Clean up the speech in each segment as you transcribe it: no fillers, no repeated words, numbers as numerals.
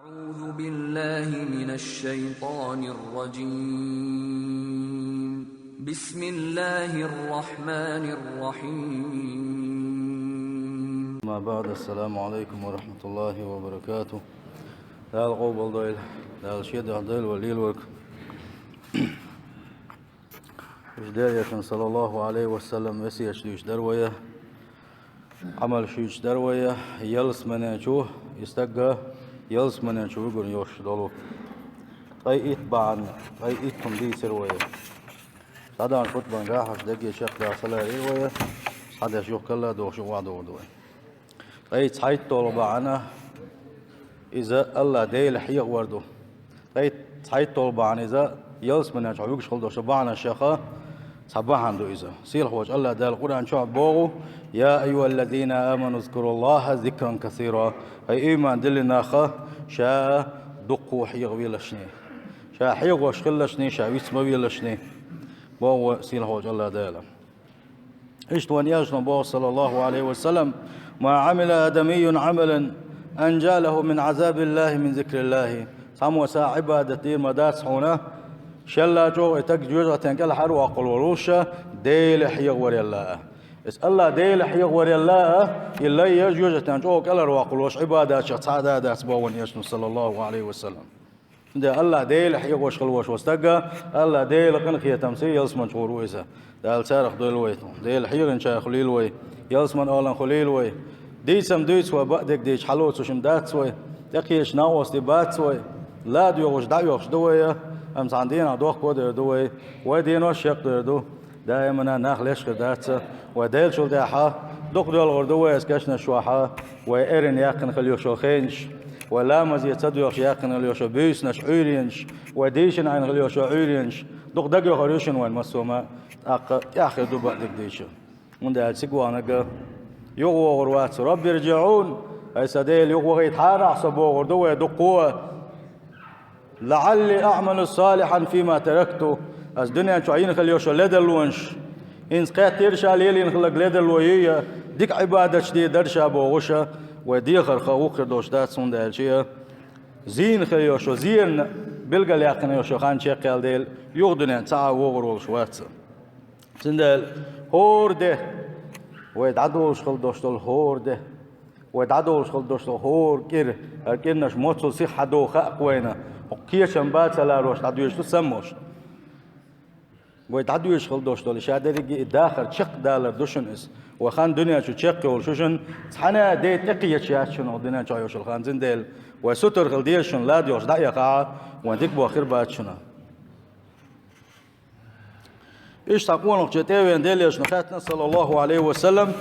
أعوذ بالله من الشيطان الرجيم. بسم الله الرحمن الرحيم. ما بعد السلام عليكم ورحمة الله وبركاته. لا القوب الضيل لا الشيد الضيل والليل والك إجداية صلى الله عليه وسلم وسيش ديش دروية عمل شيش دروية يلس من يشوه يستقى يلس من يشوه يقول يوش دولو أي إتبعن أي إتكم دي سروية صدان خطبان راحش دقي شيخ دا صلاة ريوية صدى شوخ كلا دوش وعدو دوي أي تحيط طلبعنا إذا الله ديل حيق وردو أي تحيط طلبعنا إذا يلس من يشوه يقول دوش بعنا الشيخة صباحا دو إذا سيل خوش الله دال القرآن شعب بوغو يا أيها الذين آمنوا اذكروا الله ذكرا كثيرا أي إيمان دلنا خا شا دقو حيق ويلشني شا حيق وشخلشني شا ويسما ويلشني بوغو سيل خوش الله دال اشتوان يجنا بوغ صلى الله عليه وسلم ما عمل آدمي عملا أنجى له من عذاب الله من ذكر الله سامو سا عبادة مداس هنا شلا جو اتك جوجا تنكل حرو اقل وروشا ديل حيق وري الله اس الله ديل حيق وري الله الا يجوجا تنجو كل اقل وش عباده شصادا داس بون يشن صلى الله عليه وسلم ده الله ديل حيق وش خل وش واستقى الله ديل قن خي تمسي يلسمن شورو اذا دال سارخ دول ويت ديل حيق ان شاء خليل وي يلسمن اولن خليل وي ديسم دويس وبعدك ديش حلوت شم دات وي تقيش ناوس دي بات وي لا ديوش دايوش دويه أمس عندنا دوخ كودر دوي ودين وشيق دردو دائما نخلش خداتس وديل شو داحا دوخ دول غردوي اسكشنا شواحا وإيرن يقن خليوشو خينش ولا مزيد صديوش يقن خليوشو بيسنش عيرينش وديشن عين خليوشو عيرينش دوخ دقيو خليوشن وين مسوما ياخي دو بعدك ديشن من ده سيقوانا يغو غروات رب يرجعون أي سديل يغو غيتحارع صبو غردوي دقوة لعلي أعمل صالحا فيما تركته از دنيا شعين خليوشو لدلونش إن سقيت ترشا ليلين خلق لدلوية ديك عبادة شدي درشا بوغشا ودي خرخوخر دوشدات سون دالشيا زين خليوشو زين بلغا ليقن يوشو خان شيقيال ديل يوغ دنيا تسعى وغر والشواتس سندال هور ده ويدعدوش خل دوشتول هور ده ويدعدوش خل دوشتول هور كير كيرناش موتسل صحة دو خاق وينا وكيشن بات سلاروش تعدويش تسموش ويتعدويش خل دوش دول شادري داخل شق دالر دوشن اس وخان دنيا شو شق وشوشن حنا دي تقيه شاشن دنيا شايوش الخان زندل وستر خل ديشن لا ديوش دقيقه ونديك بو اخر باتشنا ايش تقولون جتاوين ديليش نخاتنا صلى الله عليه وسلم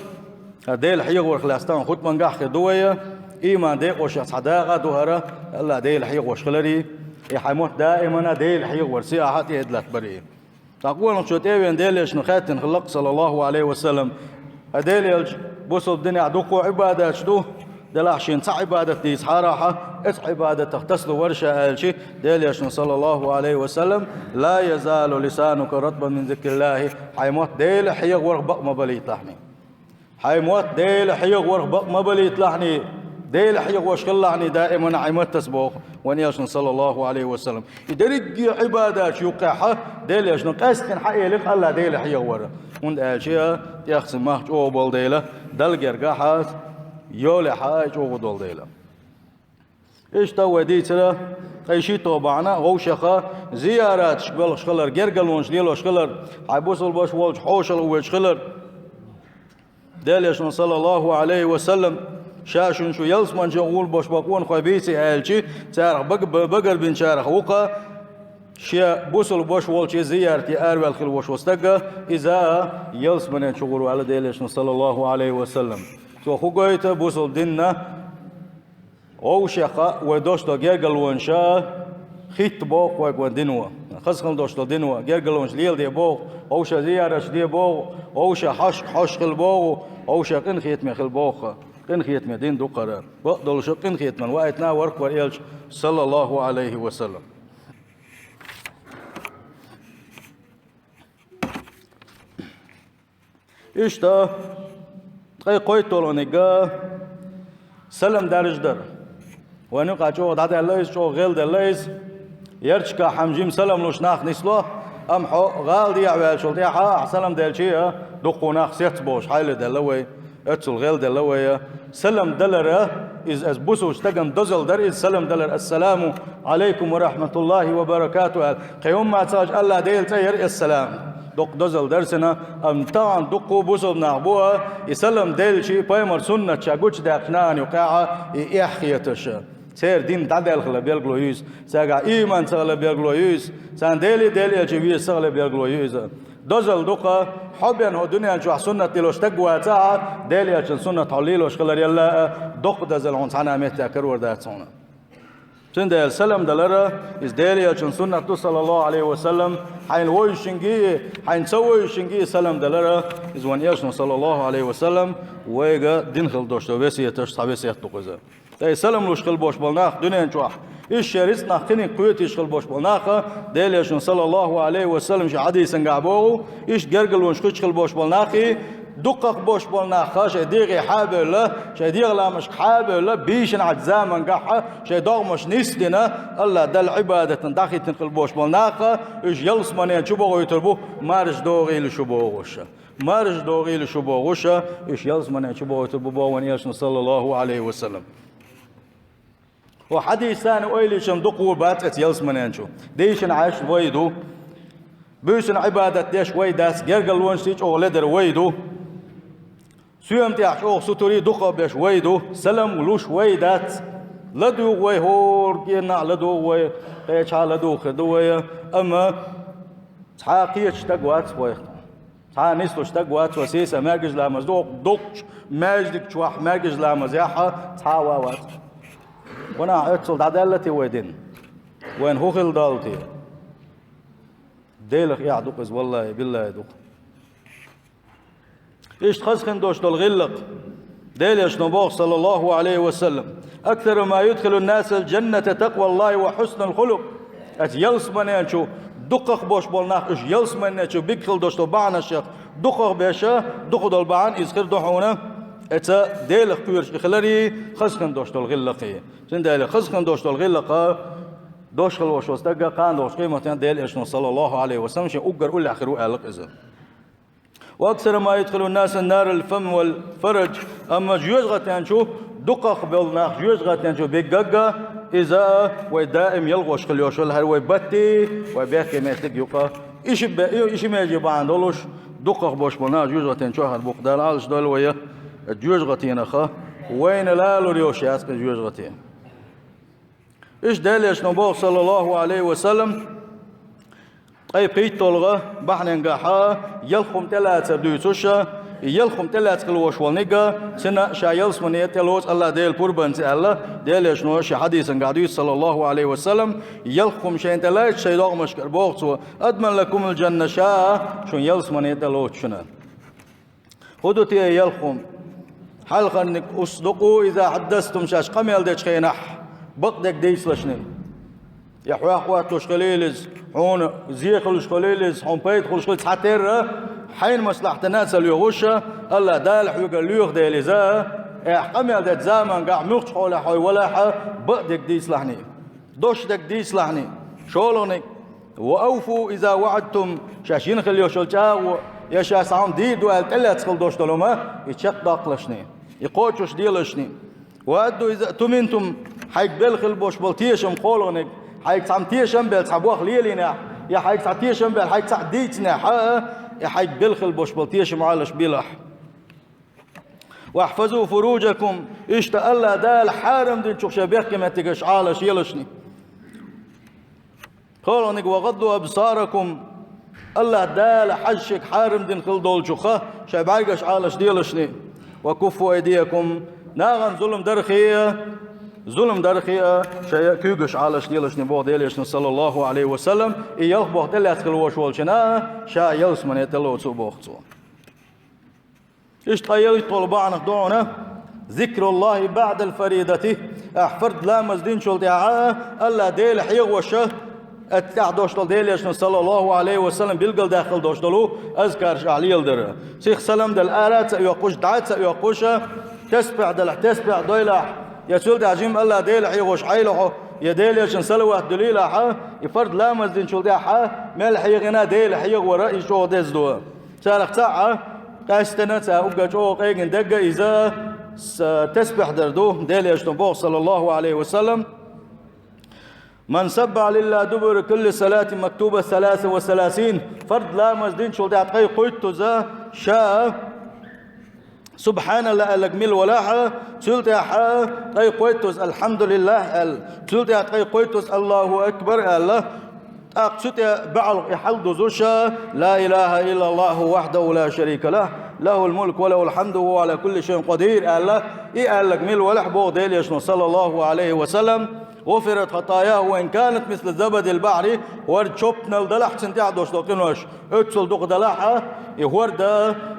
ديل حيغ ورخلاستان خد من قاح دويه ايمان ديق وش صداقه دوهره الله ديل حيغ وش خلري يحموت دائما ديل حيغ ورسي احد يدلت بري تقولون شو تاوين ديليش نخاتن خلق صلى الله عليه وسلم ديل بوصل الدنيا دقو عباده شدو دلاشين صع عباده دي صراحه اس عباده تغتسل ورشه الشي ديليش صلى الله عليه وسلم لا يزال لسانك رطبا من ذكر الله حيموت ديل حيغ ورق ما بلي يطلعني حيموت ديل حيغ ورق ما بلي يطلعني ديل حيغ وش خلعني دائما عيمت تسبوخ ونياشن صلى الله عليه وسلم يدرج عبادات يوقعها ديل ياشن قاستن حقي لك الله ديل حيغ ورا وند اشياء يخصم ما جوبل ديله دلغر قحاس يول حاج وغدول ديله ايش تو ديتلا اي شيء طبعنا غوشخه زيارات شغل شغلر جرجلونش ديلو شغلر حيبوصل باش ولج حوشل وشغلر ديل ياشن صلى الله عليه وسلم شاشن شو يلس من جول باش باقون خبيسي هالشي تارخ بقر بن شارخ وقا شيا بوصل باش والشي زيارتي أروال خل واش واستقى إذا يلس من شغل على ديلش صلى الله عليه وسلم تو خوجيت بوصل ديننا أو شقة ودوشتو جرجل ونشا خيت باق وقدينوا خصخل دوشتو دينوا جرجل ونش ليل دي باق أو شا زيارة دي باق أو شا حش خل باق أو شا قن خيت مخل باق قن خيت مدين دو قرار بقدل شو قن خيت من وقتنا ورك وريالش صلى الله عليه وسلم إيش تا قوي طولونيجا سلم درج در ونقع شو هذا الليس شو غيل الليس يرشكا حمجيم سلم لوش ناخ نسلو أم حو غال دي عوال شو تيحا سلم دل شيء دقو ناخ سيت بوش حيل دلوي اتسل غيل دلوي سلم دلر از بوسوش تقم دزل در از سلم دلر السلام عليكم ورحمة الله وبركاته قيوم ما تاج الله ديل تير السلام دق دزل درسنا ام طبعا دقو بوسو نعبوها يسلم ديل شيء بايمر سنة شاقوش داقنان يقاعة يحخيتش سير دين تعدل خلا بيرغلويس ساقا ايمان سغلا بيرغلويس سان ديلي الجوية سغلا بيرغلويس دزل دقة حبيا هو دنيا جو سنة تلوش تقوى تاع ديلي عشان سنة عليلوش خلا يلا دق دزل عن سنة متى كرور دات سنة سند السلام دلرا إز ديلي عشان سنة صلى الله عليه وسلم حين ويشنجي حين سوي شنجي سلام دلرا إز وان يشنا صلى الله عليه وسلم ويجا دين خل دوش توبسي تش توبسي يتقوزه تاي سلام لوش خل بوش بالناخ دنيا نشوح إيش شريس ناخني قوتي خل بوش بالناخ ديلي عشان صلى الله عليه وسلم ش عادي سنجعبوه إيش جرجل ونشكش خل بوش بالناخي دقق بوش بالناخ شيء ديغي حابل لا شيء ديغ لا مش حابل لا بيش نعد زمن قحة شيء داغ مش نستنا الله دل عبادة داخل تنقل بوش بالناخ إيش يلص منين شو بقول يتربو مارج دوغي لشو بقولش مارج دوغي لشو بقولش إيش يلص منين شو بقول يتربو باون يشن صلى الله عليه وسلم وحديث ثاني ويلي شن دقوا بات يلص منين شو ديشن عاش ويدو بيشن عبادة ديش ويداس جرجل ونشيج أو لدر ويدو سيوم تيعش أو ستوري دقة بيش ويدو سلم ولوش ويدات لدو ويهور جينا لدو وي قيش على لدو خدوية أما تحاقيش تقوات ويخ تحا نسلوش تقوات وسيسة مرجز لامز دوقش ماجدك شواح مرجز لامز ياحا تحا واوات وانا عدسل دعدالتي ويدين وين هو خل دالتي ديلخ يعدوقز والله بالله يدوق إيش تخسخن دوش دول غلق ديليش نبوغ صلى الله عليه وسلم أكثر ما يدخل الناس الجنة تقوى الله وحسن الخلق أت يلس منين شو دقق بوش بولناخ إيش يلس منين شو بيكخل دوش دول بعنا الشيخ دقق بيشا دقق دول بعن إزخر دوحونا أتا ديلخ كويرش إخلاري خسخن دوش دول غلقية سن ديلخ خسخن دوش دول غلقة دوش خلوش وستقى قان دوش قيمة ديليش صلى الله عليه وسلم شيء أقر أول آخر ألق إذا وأكثر ما يدخل الناس النار الفم والفرج أما جوزغة ينشوف دقق بالناخ جوزغة ينشوف بيججا إذا ودائم يلغوش خليوش الهر ويبتي وبيحكي ما يتلق يقى إيش ما يجي بعد دولوش دقق بوش بالناخ جوزغة ينشوف هالبقدال عالش دول ويا جوزغة ينخا وين لا لوريوش ياسك جوزغة إيش داليش نبوغ صلى الله عليه وسلم أي قيت طلغة بحنا نجاحا يلخم ثلاثة دوتوشة يلخم ثلاثة كلوش والنجا سنة شايلس من يتلوش الله ديل قربان الله ديل يشنوش حديث قادوس صلى الله عليه وسلم يلخم شين ثلاثة شيء داغ مشكر بوقتو أدمن لكم الجنة شاء شون يلس من يتلوش شنا خدوتي يلخم حلقة إنك أصدقوا إذا حدثتم شاش قميل ديش خينح بقدك ديس لشني يا حواقوات لوش خليلز هون زيخ لوش خليلز هون بيت خلوش خليلز حتى حين مصلحة الناس اللي يغشة الله دالح يقول ليوخ ديلزا قميل ديت زمان قاع مخش حول حوي ولا ح بقدك ديس لحني دوشتك ديس لحني شولونك وأوفوا إذا وعدتم شاشين خليو شلتا يا شاس عم دي دوال تلا تخل دوش دلوما يتشق داقلشني يقوتش ديلشني وأدوا إذا تمنتم حيك بالخل بوش بلتيشم قولونك حيك تعمتيشم بل تعبوخ ليلنا يا حيك تعتيشم بل حيك تعديتنا يا حيك بالخل بوش بلتيشم عالش بلح واحفظوا فروجكم اشتألا دال حارم دين شوخ شبيخ كما تقش عالش يلشني قولونك وغضوا أبصاركم الله دال حشك حارم دين خل دول شوخه شبعيقش عالش ديلشني وكفوا أيديكم ناغن ظلم درخية شيء كيوغش عالش ديلش نبوغ ديلش صلى الله عليه وسلم إيالخ بوغ دلت خلوش والشنا شا يلس من يتلو تبوغتو إيش تغيري طلبانا دعونا ذكر الله بعد الفريدة أحفرد لا مزدين شلتها ألا ديل حيغوشه أتعدوش ديلش صلى الله عليه وسلم بيلقل داخل دوش دلو أذكر شعلي الدر شيخ سلام دل آلات يقوش دعات يقوش تسبع دل تسبع دويلح يسولد عجيم الله ديل حيغوش حيلحو يديل يشن سلوات دليل حا يفرد لامز دين شول دي حا مال حيغنا ديل حيغ ورأي شو ديزدو سالك ساعة قاستنا تاوغا جو قيغن دقا إذا تسبح دردو ديل يشن بوغ صلى الله عليه وسلم من سبع لله دبر كل صلاة مكتوبة 33 فرد لامز دين شول دي حقي قيتو زا شاء سبحان الله الأجمل ولاحة تلت حا قي قويتوس الحمد لله تلت قي قويتوس الله أكبر الله أقصد بعض يحل دوزوشا لا إله إلا الله وحده لا شريك له له الملك وله الحمد وهو على كل شيء قدير الله الأجمل ولاح بوغديل يشنو صلى الله عليه وسلم غفرت خطاياه وإن كانت مثل زبد البحر ورد شوبنا الدلح سنتي عدوش دوقينوش اتسل دوق دلحة يورد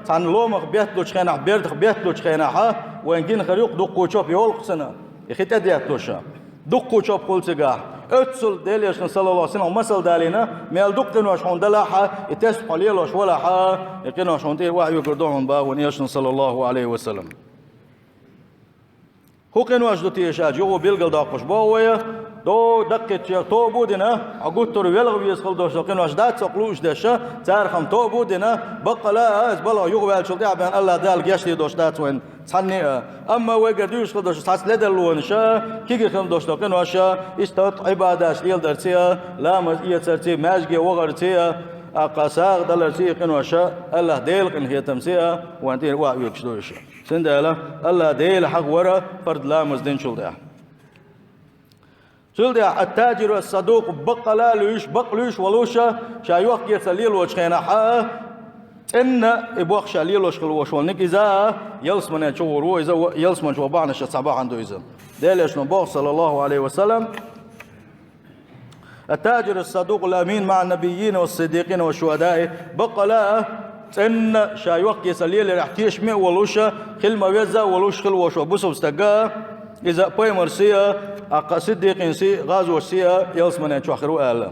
عن لومخ بيتلو شخينح بيردخ بيتلو شخينح وإن كان خريق دوقو شوب يولق سنة يخيت أدياتلوشا دوقو شوب قول سيقاح اتسل ديليش صلى الله عليه وسلم ومثل دالينا ميال دوقينوش هون دلحة يتسبح ليلوش ولاحة يقينوش هون تير واحد يقردوهم باون يشن صلى الله عليه وسلم هو كان واجدو تيشاج يو بيلقل داقش باوية دو دقت يا تو بودنا عقوتر يلغ يسخل دوش كان واجدات سقلوش دشة تعرفهم تو بودنا بقى لا بلا يو وال شو بان الله دال جشتي دوش دات وين تصني اما وقدوش دوش تاس لدلون شا كيغي خم دوش كان واشا استط عباداش ليل درسيا لا مزيه ترتي ماجي وغرتيا أقاساق دلرتي كان واشا الله ديل كان هي تمسيا وانتي وا يكشدوش سنداله الله ديل حق ورا فرد لا مزدين شلدها شلدها التاجر الصدوق بقلا ليش بقلوش ولوشا شايوخ يسليل وشخينا حا إن إبوخ شاليل وشخل وشولنك إذا يلسمن يشورو إذا يلسمن شو بعنا شصباح عنده إذا ديل يشنو بوخ صلى الله عليه وسلم التاجر الصدوق الأمين مع النبيين والصديقين والشهداء بقلا إن شايوخ يسليل رح تيشمي ولوشا خل ما يزا ولوش خل وشو بوسو استقا إذا بيمر سيا أقا صديقين سي غازو سيا يلسمن يشوخرو أهلا